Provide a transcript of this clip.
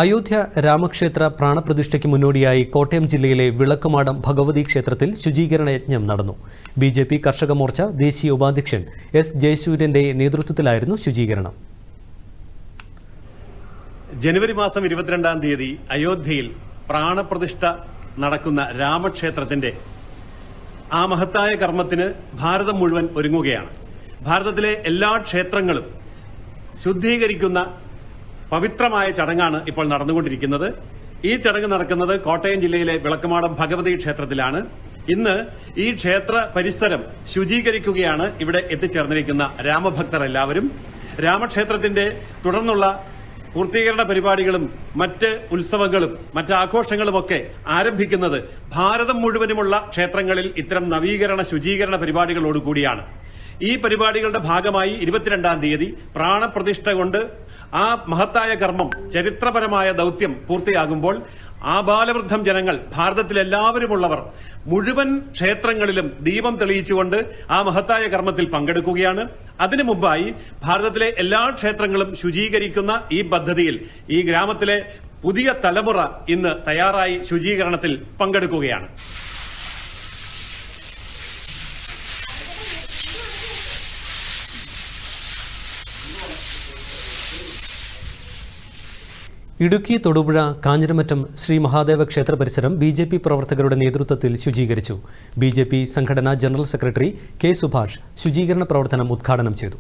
അയോധ്യ രാമക്ഷേത്ര പ്രാണപ്രതിഷ്ഠയ്ക്ക് മുന്നോടിയായി കോട്ടയം ജില്ലയിലെ വിളക്കുമാടം ഭഗവതി ക്ഷേത്രത്തിൽ ശുചീകരണ യജ്ഞം നടന്നു. ബിജെപി കർഷക മോർച്ച ദേശീയ ഉപാധ്യക്ഷൻ എസ് ജയസൂര്യന്റെ നേതൃത്വത്തിലായിരുന്നു ശുചീകരണം. ജനുവരി മാസം 22-ാം തീയതി അയോധ്യയിൽ പ്രാണപ്രതിഷ്ഠ നടക്കുന്ന രാമക്ഷേത്രത്തിന്റെ ആ മഹത്തായ കർമ്മത്തിന് ഭാരതം മുഴുവൻ ഒരുങ്ങുകയാണ്. ഭാരതത്തിലെ എല്ലാ ക്ഷേത്രങ്ങളും ശുദ്ധീകരിക്കുന്ന പവിത്രമായ ചടങ്ങാണ് ഇപ്പോൾ നടന്നുകൊണ്ടിരിക്കുന്നത്. ഈ ചടങ്ങ് നടക്കുന്നത് കോട്ടയം ജില്ലയിലെ വിളക്കുമാടം ഭഗവതി ക്ഷേത്രത്തിലാണ്. ഇന്ന് ഈ ക്ഷേത്ര പരിസരം ശുചീകരിക്കുകയാണ് ഇവിടെ എത്തിച്ചേർന്നിരിക്കുന്ന രാമഭക്തർ എല്ലാവരും. രാമക്ഷേത്രത്തിന്റെ തുടർന്നുള്ള പൂർത്തീകരണ പരിപാടികളും മറ്റ് ഉത്സവങ്ങളും മറ്റ് ആഘോഷങ്ങളുമൊക്കെ ആരംഭിക്കുന്നത് ഭാരതം മുഴുവനുമുള്ള ക്ഷേത്രങ്ങളിൽ ഇത്തരം നവീകരണ ശുചീകരണ പരിപാടികളോടുകൂടിയാണ്. ഈ പരിപാടികളുടെ ഭാഗമായി 22-ാം തീയതി പ്രാണപ്രതിഷ്ഠ കൊണ്ട് ആ മഹത്തായ കർമ്മം, ചരിത്രപരമായ ദൌത്യം പൂർത്തിയാകുമ്പോൾ ആബാലവൃദ്ധം ജനങ്ങൾ, ഭാരതത്തിലെല്ലാവരുമുള്ളവർ മുഴുവൻ ക്ഷേത്രങ്ങളിലും ദീപം തെളിയിച്ചുകൊണ്ട് ആ മഹത്തായ കർമ്മത്തിൽ പങ്കെടുക്കുകയാണ്. അതിനു മുമ്പായി ഭാരതത്തിലെ എല്ലാ ക്ഷേത്രങ്ങളും ശുചീകരിക്കുന്ന ഈ പദ്ധതിയിൽ ഈ ഗ്രാമത്തിലെ പുതിയ തലമുറ ഇന്ന് തയ്യാറായി ശുചീകരണത്തിൽ പങ്കെടുക്കുകയാണ്. ഇടുക്കി തൊടുപുഴ കാഞ്ഞിരമറ്റം ശ്രീ മഹാദേവ ക്ഷേത്ര പരിസരം ബിജെപി പ്രവർത്തകരുടെ നേതൃത്വത്തിൽ ശുചീകരിച്ചു. ബിജെപി സംഘടനാ ജനറൽ സെക്രട്ടറി കെ സുഭാഷ് ശുചീകരണ പ്രവർത്തനം ഉദ്ഘാടനം ചെയ്തു.